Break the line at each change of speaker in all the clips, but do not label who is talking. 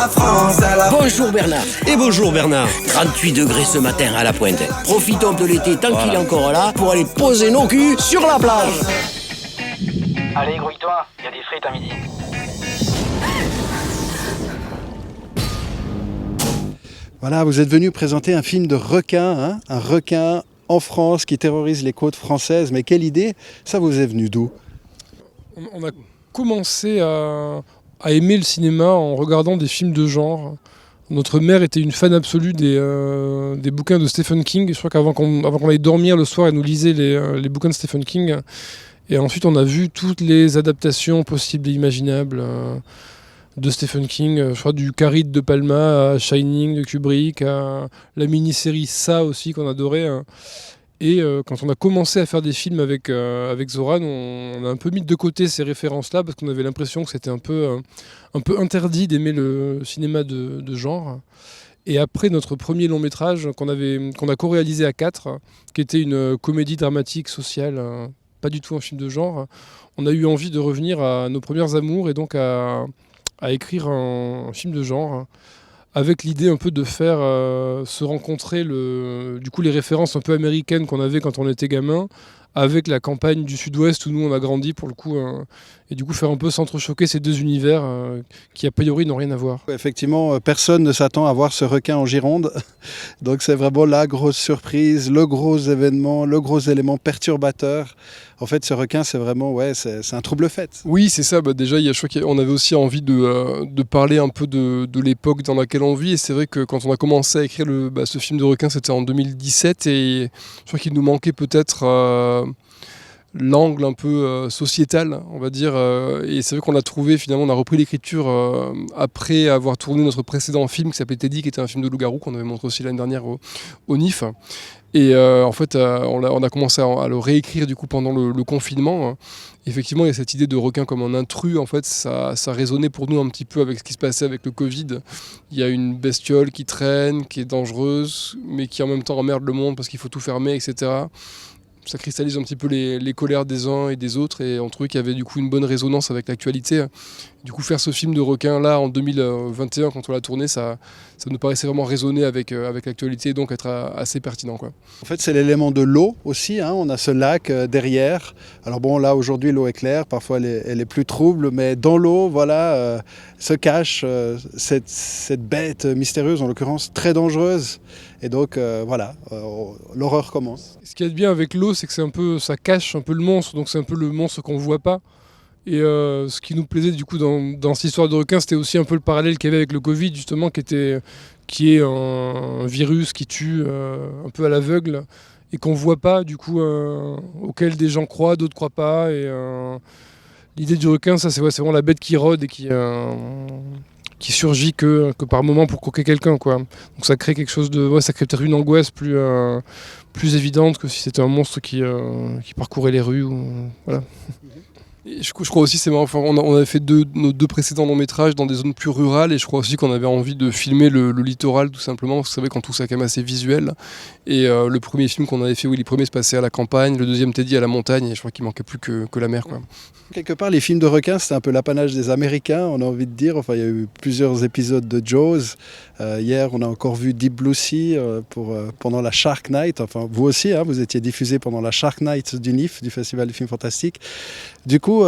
la France,
Bonjour Bernard.
Et bonjour Bernard.
38 degrés ce matin à la pointe. Profitons de l'été tant qu'il est encore là pour aller poser nos culs sur la plage.
Allez, grouille-toi, il y a des frites à midi.
Voilà, vous êtes venu présenter un film de requin, hein, un requin en France qui terrorise les côtes françaises. Mais quelle idée, ça vous est venu d'où?
On a commencé à aimer le cinéma en regardant des films de genre. Notre mère était une fan absolue des bouquins de Stephen King. Je crois qu'avant qu'on aille dormir le soir, elle nous lisait les bouquins de Stephen King. Et ensuite, on a vu toutes les adaptations possibles et imaginables de Stephen King. Je crois du Carrie de Palma à Shining de Kubrick, à la mini-série Ça aussi qu'on adorait. Et quand on a commencé à faire des films avec Zoran, on a un peu mis de côté ces références-là parce qu'on avait l'impression que c'était un peu interdit d'aimer le cinéma de genre. Et après notre premier long métrage qu'on a co-réalisé à 4, qui était une comédie dramatique sociale, pas du tout un film de genre, on a eu envie de revenir à nos premières amours et donc à écrire un film de genre, avec l'idée un peu de faire se rencontrer les références un peu américaines qu'on avait quand on était gamin, avec la campagne du Sud-Ouest où nous on a grandi pour le coup, et du coup faire un peu s'entrechoquer ces deux univers qui a priori n'ont rien à voir.
Effectivement, personne ne s'attend à voir ce requin en Gironde. Donc c'est vraiment la grosse surprise, le gros événement, le gros élément perturbateur. En fait, ce requin, c'est vraiment, c'est un trouble-fête.
Oui, c'est ça. Déjà, je crois qu'on avait aussi envie de parler un peu de l'époque dans laquelle on vit. Et c'est vrai que quand on a commencé à écrire ce film de requin, c'était en 2017. Et je crois qu'il nous manquait peut-être l'angle un peu sociétal, on va dire. Et c'est vrai qu'on l'a trouvé, finalement, on a repris l'écriture après avoir tourné notre précédent film qui s'appelait Teddy, qui était un film de loup-garou qu'on avait montré aussi l'année dernière au NIF. Et en fait, on a commencé à le réécrire du coup pendant le confinement. Effectivement, il y a cette idée de requin comme un intrus. En fait, ça résonnait pour nous un petit peu avec ce qui se passait avec le Covid. Il y a une bestiole qui traîne, qui est dangereuse, mais qui en même temps emmerde le monde parce qu'il faut tout fermer, etc. Ça cristallise un petit peu les colères des uns et des autres, et on trouvait qu'il y avait du coup une bonne résonance avec l'actualité. Du coup, faire ce film de requin là en 2021, quand on l'a tourné, ça nous paraissait vraiment résonner avec l'actualité et donc être assez pertinent, quoi.
En fait, c'est l'élément de l'eau aussi, hein. On a ce lac derrière. Alors bon, là aujourd'hui l'eau est claire, parfois elle est plus trouble, mais dans l'eau, voilà, se cache cette bête mystérieuse, en l'occurrence très dangereuse. Et donc l'horreur commence.
Ce qu'il y a de bien avec l'eau, c'est que ça cache un peu le monstre, donc c'est un peu le monstre qu'on voit pas. Et ce qui nous plaisait du coup dans cette histoire de requin, c'était aussi un peu le parallèle qu'il y avait avec le Covid, justement, qui est un virus qui tue un peu à l'aveugle et qu'on voit pas, du coup, auquel des gens croient, d'autres croient pas. Et l'idée du requin, ça c'est vraiment la bête qui rôde et qui surgit que par moment pour croquer quelqu'un, quoi. Donc ça crée quelque chose ça crée peut-être une angoisse plus évidente que si c'était un monstre qui parcourait les rues, voilà. Et je crois aussi, c'est marrant, on avait fait nos deux précédents longs métrages dans des zones plus rurales, et je crois aussi qu'on avait envie de filmer le littoral tout simplement, parce que vous savez, quand tout ça est quand même assez visuel. Et le premier film qu'on avait fait, les premiers se passaient à la campagne, le deuxième Teddy à la montagne, et je crois qu'il manquait plus que la mer, quoi.
Quelque part, les films de requins, c'était un peu l'apanage des Américains, on a envie de dire. Enfin, il y a eu plusieurs épisodes de Jaws. Hier, on a encore vu Deep Blue Sea pendant la Shark Night. Enfin, vous aussi, hein, vous étiez diffusé pendant la Shark Night du NIF, du Festival du film fantastique. Du coup,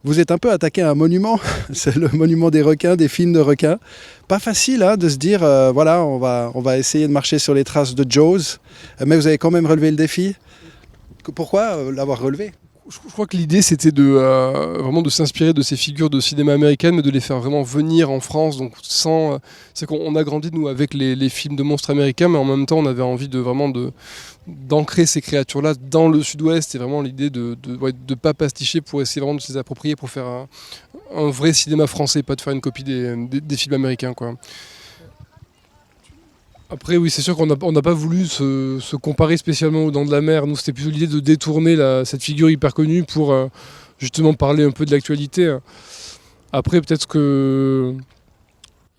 vous êtes un peu attaqué à un monument. C'est le monument des requins, des films de requins. Pas facile, hein, de se dire, on va essayer de marcher sur les traces de Jaws. Mais vous avez quand même relevé le défi. Pourquoi l'avoir relevé ?
Je crois que l'idée, c'était vraiment de s'inspirer de ces figures de cinéma américaines, mais de les faire vraiment venir en France. Donc c'est qu'on a grandi, nous, avec les films de monstres américains, mais en même temps, on avait envie d'ancrer ces créatures-là dans le Sud-Ouest. Et vraiment l'idée de pas pasticher pour essayer vraiment de se les approprier, pour faire un vrai cinéma français, pas de faire une copie des films américains, quoi. Après, oui, c'est sûr qu'on n'a pas voulu se comparer spécialement aux Dents de la Mer. Nous, c'était plutôt l'idée de détourner cette figure hyper connue pour justement parler un peu de l'actualité. Après, peut-être qu'il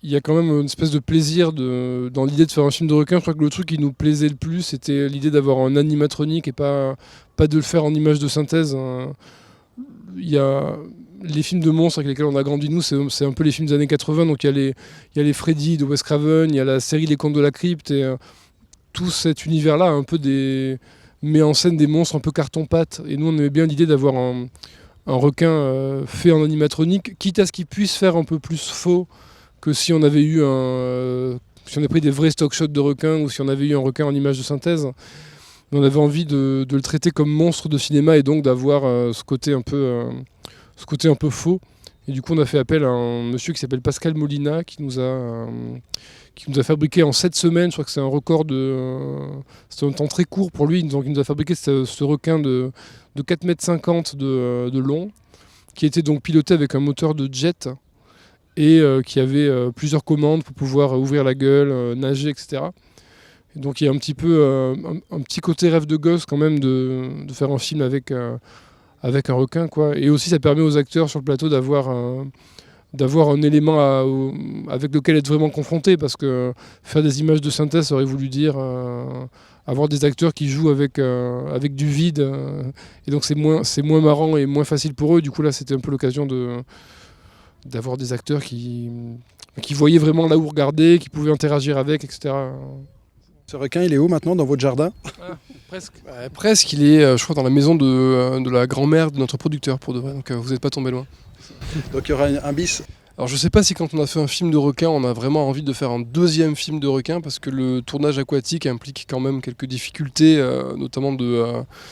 y a quand même une espèce de plaisir dans l'idée de faire un film de requin. Je crois que le truc qui nous plaisait le plus, c'était l'idée d'avoir un animatronique et pas de le faire en image de synthèse. Il y a les films de monstres avec lesquels on a grandi, nous, c'est un peu les films des années 80. Donc il y a les Freddy de Wes Craven, il y a la série Les Contes de la Crypte, et tout cet univers-là, un peu met en scène des monstres un peu carton-pâte. Et nous, on aimait bien l'idée d'avoir un requin fait en animatronique, quitte à ce qu'il puisse faire un peu plus faux que si on avait eu si on avait pris des vrais stock shots de requins ou si on avait eu un requin en image de synthèse. Mais on avait envie de le traiter comme monstre de cinéma et donc d'avoir ce côté un peu faux. Et du coup, on a fait appel à un monsieur qui s'appelle Pascal Molina qui nous a fabriqué en 7 semaines, je crois que c'est un record c'était un temps très court pour lui, donc il nous a fabriqué ce requin de 4,50 m de long, qui était donc piloté avec un moteur de jet et qui avait plusieurs commandes pour pouvoir ouvrir la gueule, nager, etc. Et donc il y a un petit peu un petit côté rêve de gosse quand même de faire un film avec un requin, quoi. Et aussi ça permet aux acteurs sur le plateau d'avoir un élément avec lequel être vraiment confronté, parce que faire des images de synthèse, ça aurait voulu dire avoir des acteurs qui jouent avec du vide, et donc c'est moins marrant et moins facile pour eux. Du coup là c'était un peu l'occasion d'avoir des acteurs qui voyaient vraiment là où regarder, qui pouvaient interagir avec, etc.
Ce requin, il est où maintenant dans votre jardin?
Presque. Presque, il est, je crois, dans la maison de la grand-mère de notre producteur, pour de vrai, donc vous n'êtes pas tombé loin.
Donc il y aura un bis.
Alors je sais pas si quand on a fait un film de requin, on a vraiment envie de faire un deuxième film de requin, parce que le tournage aquatique implique quand même quelques difficultés, notamment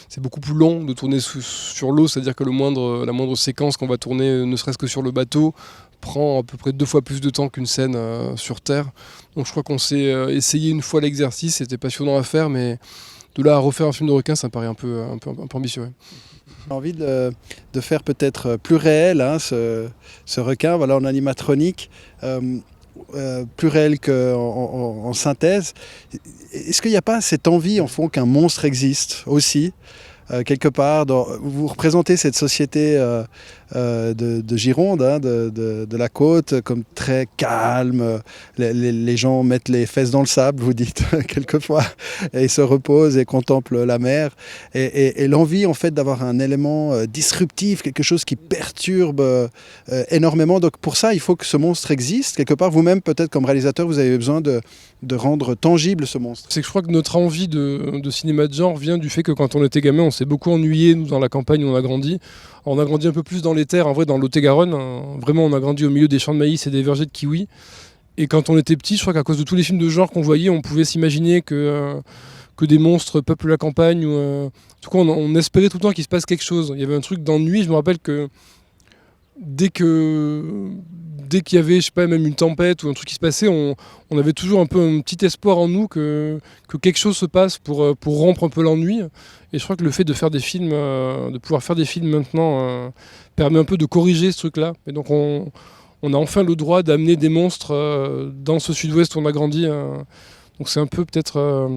c'est beaucoup plus long de tourner sur l'eau, c'est-à-dire que la moindre séquence qu'on va tourner, ne serait-ce que sur le bateau, prend à peu près 2 fois plus de temps qu'une scène sur Terre. Donc je crois qu'on s'est essayé une fois l'exercice, c'était passionnant à faire, mais de là à refaire un film de requin, ça me paraît un peu ambitieux. Ouais.
J'ai envie de faire peut-être plus réel ce requin, voilà, en animatronique, plus réel qu'en synthèse. Est-ce qu'il n'y a pas cette envie, en fond, qu'un monstre existe aussi quelque part, vous représentez cette société de Gironde, hein, de la côte, comme très calme. Les gens mettent les fesses dans le sable, vous dites, quelquefois, et se reposent et contemplent la mer. Et l'envie, en fait, d'avoir un élément disruptif, quelque chose qui perturbe énormément. Donc pour ça, il faut que ce monstre existe. Quelque part, vous-même, peut-être comme réalisateur, vous avez besoin de rendre tangible ce monstre.
C'est que je crois que notre envie de cinéma de genre vient du fait que quand on était gamin, on s'est beaucoup ennuyé, nous, dans la campagne où on a grandi. On a grandi un peu plus dans les terres, en vrai, dans le Lot-et-Garonne. Vraiment, on a grandi au milieu des champs de maïs et des vergers de kiwis. Et quand on était petit, je crois qu'à cause de tous les films de genre qu'on voyait, on pouvait s'imaginer que des monstres peuplent la campagne. En tout cas, on espérait tout le temps qu'il se passe quelque chose. Il y avait un truc d'ennui. Je me rappelle que dès qu'il y avait, je sais pas, même une tempête ou un truc qui se passait, on avait toujours un peu un petit espoir en nous que quelque chose se passe pour rompre un peu l'ennui. Et je crois que le fait de faire des films, de pouvoir faire des films maintenant, permet un peu de corriger ce truc-là. Et donc on a enfin le droit d'amener des monstres dans ce sud-ouest où on a grandi. Donc c'est un peu peut-être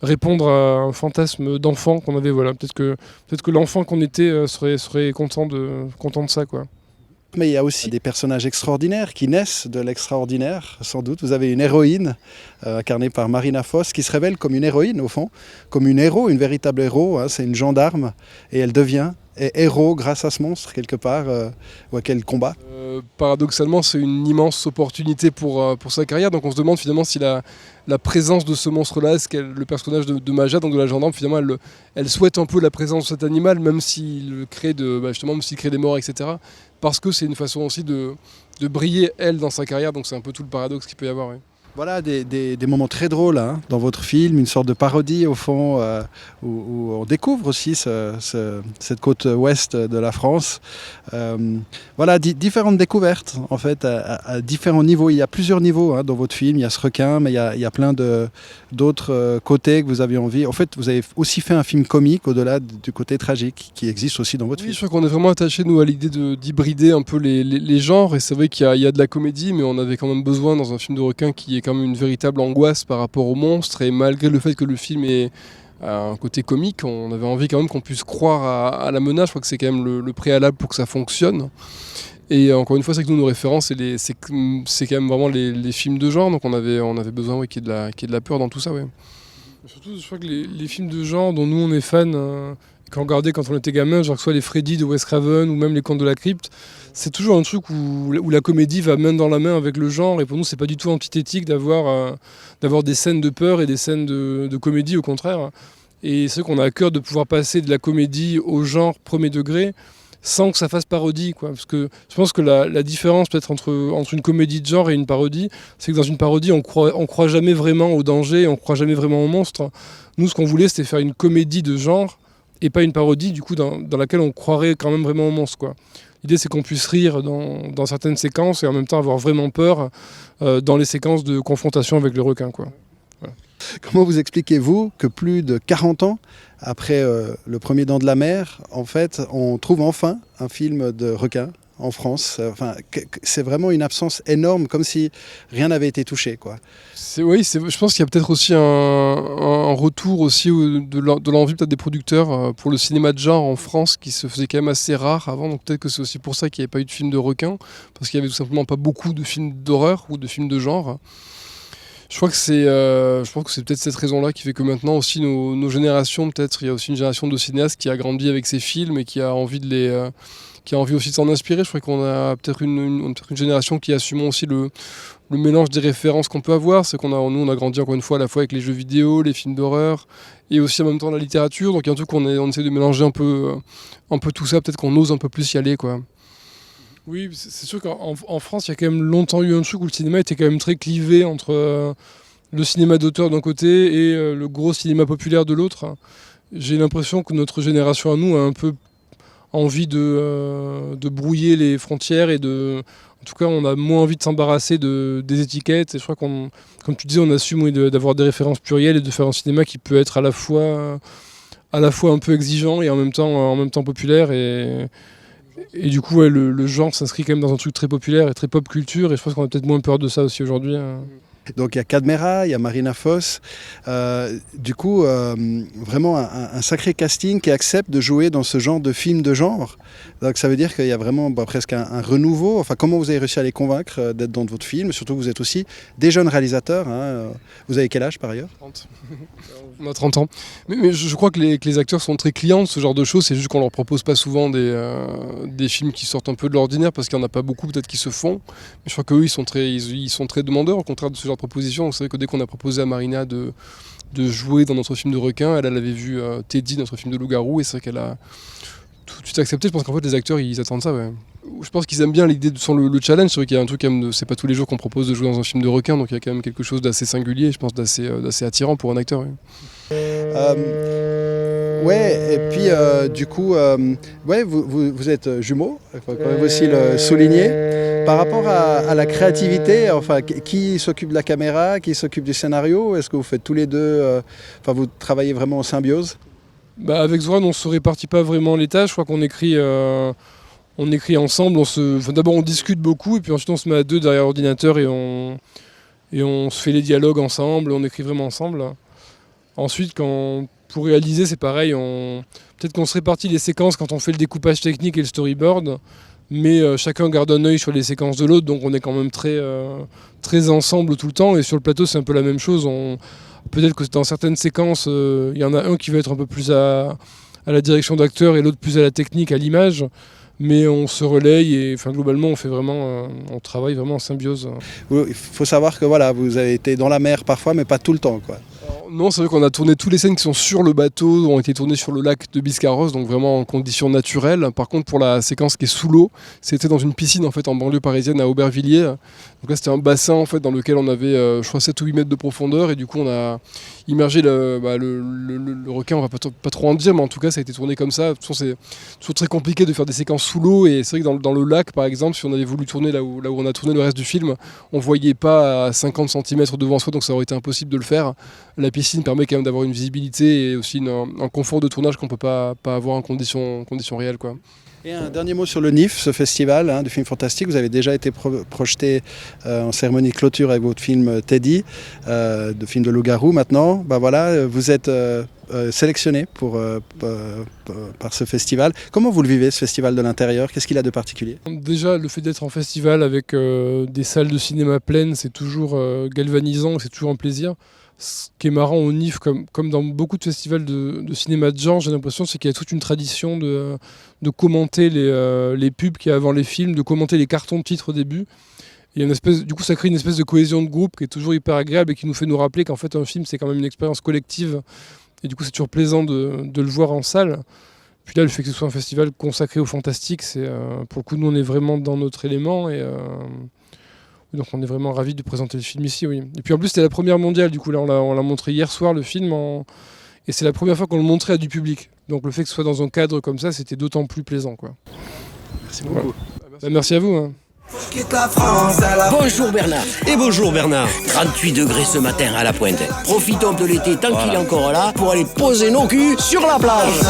répondre à un fantasme d'enfant qu'on avait. Voilà. Peut-être que l'enfant qu'on était serait content de ça, quoi.
Mais il y a aussi des personnages extraordinaires qui naissent de l'extraordinaire, sans doute. Vous avez une héroïne incarnée par Marina Foïs qui se révèle comme une héroïne, au fond, comme une héros, une véritable héros. Hein, c'est une gendarme et elle devient héros grâce à ce monstre, quelque part, ou à quel combat.
Paradoxalement, c'est une immense opportunité pour sa carrière. Donc on se demande finalement si la présence de ce monstre-là, le personnage de Maja, donc de la gendarme, finalement, elle souhaite un peu la présence de cet animal, même s'il crée même s'il crée des morts, etc. Parce que c'est une façon aussi de briller, elle, dans sa carrière. Donc c'est un peu tout le paradoxe qu'il peut y avoir. Oui.
Voilà des moments très drôles hein, dans votre film, une sorte de parodie au fond, où on découvre aussi cette côte ouest de la France. Voilà, différentes découvertes en fait, à différents niveaux. Il y a plusieurs niveaux hein, dans votre film, il y a ce requin, mais il y a plein d'autres côtés que vous avez envie. En fait, vous avez aussi fait un film comique au-delà du côté tragique qui existe aussi dans votre film.
Je crois qu'on est vraiment attaché, nous, à l'idée d'hybrider un peu les genres, et c'est vrai qu'il y a de la comédie, mais on avait quand même besoin dans un film de requin qui est quand même une véritable angoisse par rapport au monstre, et malgré le fait que le film ait un côté comique, on avait envie quand même qu'on puisse croire à la menace. Je crois que c'est quand même le préalable pour que ça fonctionne. Et encore une fois, c'est que nous, nos références, c'est quand même vraiment les films de genre, donc on avait besoin qu'il y ait de la peur dans tout ça. Ouais. Surtout, je crois que les films de genre dont nous on est fans, qu'on regardait quand on était gamin, genre que ce soit les Freddy de Wes Craven ou même les Contes de la Crypte, c'est toujours un truc où la comédie va main dans la main avec le genre, et pour nous c'est pas du tout antithétique d'avoir des scènes de peur et des scènes de comédie, au contraire. Et c'est vrai qu'on a à cœur de pouvoir passer de la comédie au genre premier degré sans que ça fasse parodie, quoi. Parce que je pense que la différence peut-être entre une comédie de genre et une parodie, c'est que dans une parodie on croit jamais vraiment au danger, on croit jamais vraiment au monstre. Nous, ce qu'on voulait, c'était faire une comédie de genre et pas une parodie, du coup, dans laquelle on croirait quand même vraiment au monstre, quoi. L'idée, c'est qu'on puisse rire dans certaines séquences et en même temps avoir vraiment peur dans les séquences de confrontation avec le requin, quoi. Voilà.
Comment vous expliquez-vous que plus de 40 ans après le premier Dents de la Mer, en fait, on trouve enfin un film de requin en France? Enfin, c'est vraiment une absence énorme, comme si rien n'avait été touché, quoi.
Je pense qu'il y a peut-être aussi un retour aussi de l'envie peut-être des producteurs pour le cinéma de genre en France, qui se faisait quand même assez rare avant. Donc peut-être que c'est aussi pour ça qu'il n'y avait pas eu de film de requin, parce qu'il n'y avait tout simplement pas beaucoup de films d'horreur ou de films de genre. Je pense que c'est peut-être cette raison-là qui fait que maintenant aussi nos générations, peut-être il y a aussi une génération de cinéastes qui a grandi avec ces films et qui a envie qui a envie aussi de s'en inspirer. Je crois qu'on a peut-être une génération qui assume aussi le mélange des références qu'on peut avoir. C'est nous on a grandi encore une fois à la fois avec les jeux vidéo, les films d'horreur et aussi en même temps la littérature. Donc il y a un truc on essaie de mélanger un peu tout ça. Peut-être qu'on ose un peu plus y aller, quoi. Oui, c'est sûr qu'en France, il y a quand même longtemps eu un truc où le cinéma était quand même très clivé entre le cinéma d'auteur d'un côté et le gros cinéma populaire de l'autre. J'ai l'impression que notre génération à nous a un peu envie de brouiller les frontières en tout cas, on a moins envie de s'embarrasser des étiquettes. Et je crois comme tu disais, on assume d'avoir des références plurielles et de faire un cinéma qui peut être à la fois un peu exigeant et en même temps populaire. Et du coup, ouais, le genre s'inscrit quand même dans un truc très populaire et très pop culture, et je pense qu'on a peut-être moins peur de ça aussi aujourd'hui.
Donc il y a Cadmera, il y a Marina Foïs, du coup vraiment un sacré casting qui accepte de jouer dans ce genre de film de genre. Donc ça veut dire qu'il y a vraiment presque un renouveau. Enfin, comment vous avez réussi à les convaincre d'être dans votre film? Surtout que vous êtes aussi des jeunes réalisateurs, hein. Vous avez quel âge par ailleurs?
30. On a 30 ans. Mais je crois que les acteurs sont très clients de ce genre de choses. C'est juste qu'on leur propose pas souvent des films qui sortent un peu de l'ordinaire, parce qu'il n'y en a pas beaucoup peut-être qui se font. Mais je crois qu'eux, ils sont très demandeurs au contraire de ce genre de proposition. Donc c'est vrai que dès qu'on a proposé à Marina de jouer dans notre film de requin, elle avait vu Teddy, notre film de loup-garou, et c'est vrai qu'elle a tout de suite accepté. Je pense qu'en fait les acteurs ils attendent ça, ouais. Je pense qu'ils aiment bien l'idée de le challenge. C'est vrai qu'il y a un truc quand même c'est pas tous les jours qu'on propose de jouer dans un film de requin, donc il y a quand même quelque chose d'assez singulier, je pense, d'assez attirant pour un acteur, ouais.
Ouais, et puis du coup, ouais, vous êtes jumeaux, il faut quand même aussi le souligner. Par rapport à la créativité, enfin, qui s'occupe de la caméra, qui s'occupe du scénario? Est-ce que vous faites tous les deux, enfin, vous travaillez vraiment en symbiose?
Avec Zoran, on se répartit pas vraiment les tâches. Je crois qu'on écrit ensemble. D'abord, on discute beaucoup, et puis ensuite, on se met à deux derrière l'ordinateur et on se fait les dialogues ensemble. On écrit vraiment ensemble. Ensuite, pour réaliser, c'est pareil. Peut-être qu'on se répartit les séquences quand on fait le découpage technique et le storyboard, mais chacun garde un œil sur les séquences de l'autre, donc on est quand même très ensemble tout le temps. Et sur le plateau, c'est un peu la même chose. Peut-être que dans certaines séquences, il y en a un qui va être un peu plus à la direction d'acteur et l'autre plus à la technique, à l'image. Mais on se relaye et globalement on travaille vraiment en symbiose.
Il faut savoir que voilà, vous avez été dans la mer parfois, mais pas tout le temps, quoi.
Non, c'est vrai qu'on a tourné toutes les scènes qui sont sur le bateau, ont été tournées sur le lac de Biscarrosse, donc vraiment en conditions naturelles. Par contre, pour la séquence qui est sous l'eau, c'était dans une piscine en fait en banlieue parisienne à Aubervilliers. Donc là, c'était un bassin en fait dans lequel on avait, je crois, 7 ou 8 mètres de profondeur, et du coup, on a immergé le requin. On va pas trop en dire, mais en tout cas, ça a été tourné comme ça. De toute façon, c'est toujours très compliqué de faire des séquences sous l'eau, et c'est vrai que dans le lac, par exemple, si on avait voulu tourner là où on a tourné le reste du film, on voyait pas à 50 cm devant soi, donc ça aurait été impossible de le faire. La piscine permet quand même d'avoir une visibilité et aussi un confort de tournage qu'on peut pas avoir en conditions réelles, quoi.
Et un dernier mot sur le NIF, ce festival de films fantastiques. Vous avez déjà été projeté en cérémonie de clôture avec votre film Teddy, de film de loup-garou maintenant. Voilà, vous êtes sélectionné par ce festival. Comment vous le vivez, ce festival de l'intérieur? Qu'est-ce qu'il a de particulier?
Déjà, le fait d'être en festival avec des salles de cinéma pleines, c'est toujours galvanisant, c'est toujours un plaisir. Ce qui est marrant au NIF, comme dans beaucoup de festivals de cinéma de genre, j'ai l'impression, c'est qu'il y a toute une tradition de commenter les pubs qu'il y a avant les films, de commenter les cartons de titres au début. Et du coup, ça crée une espèce de cohésion de groupe qui est toujours hyper agréable et qui nous fait nous rappeler qu'en fait, un film, c'est quand même une expérience collective. Et du coup, c'est toujours plaisant de le voir en salle. Puis là, le fait que ce soit un festival consacré au fantastique, pour le coup, nous, on est vraiment dans notre élément. Donc on est vraiment ravis de présenter le film ici, oui. Et puis en plus c'était la première mondiale, du coup là on l'a montré hier soir le film, et c'est la première fois qu'on le montrait à du public. Donc le fait que ce soit dans un cadre comme ça, c'était d'autant plus plaisant, quoi.
Merci beaucoup.
Bah, merci à vous. Hein.
Bonjour Bernard.
Et bonjour Bernard.
38 degrés ce matin à la Pointe. Profitons de l'été tant qu'il est encore là pour aller poser nos culs sur la plage.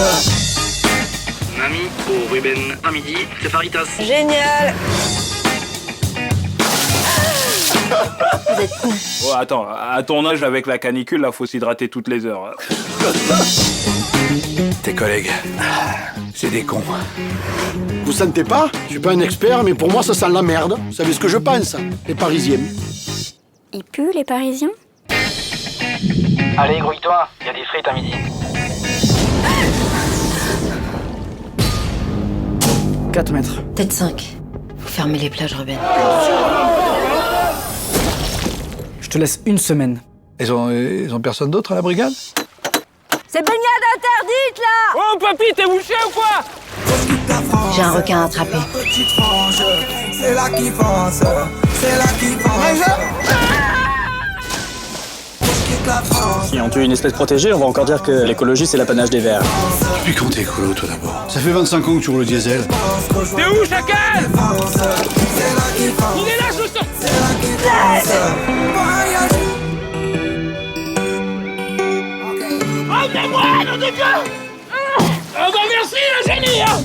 Mamie, au Ruben, à midi, c'est Faritas.
Génial. Vous êtes con.
Oh, attends, à ton âge, avec la canicule, là, faut s'hydrater toutes les heures.
Tes collègues, c'est des cons. Vous sentez pas? Je suis pas un expert, mais pour moi, ça sent la merde. Vous savez ce que je pense? Les Parisiens.
Ils puent, les Parisiens?
Allez, grouille-toi, il y a des frites à midi.
4 mètres.
Peut-être 5. Faut fermer les plages, Ruben.
Je te laisse une semaine.
Ils ont personne d'autre à la brigade?
C'est baignade interdite, là!
Oh, papy, t'es bouché ou quoi?
J'ai un requin à attraper.
C'est là qui pense, c'est là qui pense.
Si on tue une espèce protégée, on va encore dire que l'écologie, c'est l'apanage des Verts.
Depuis quand t'es écolo, toi, d'abord? Ça fait 25 ans que tu roules le diesel.
T'es où, chacal? Il est là, je sens. Oh, mais moi, nom de Dieu! Oh, bah merci, le génie, hein!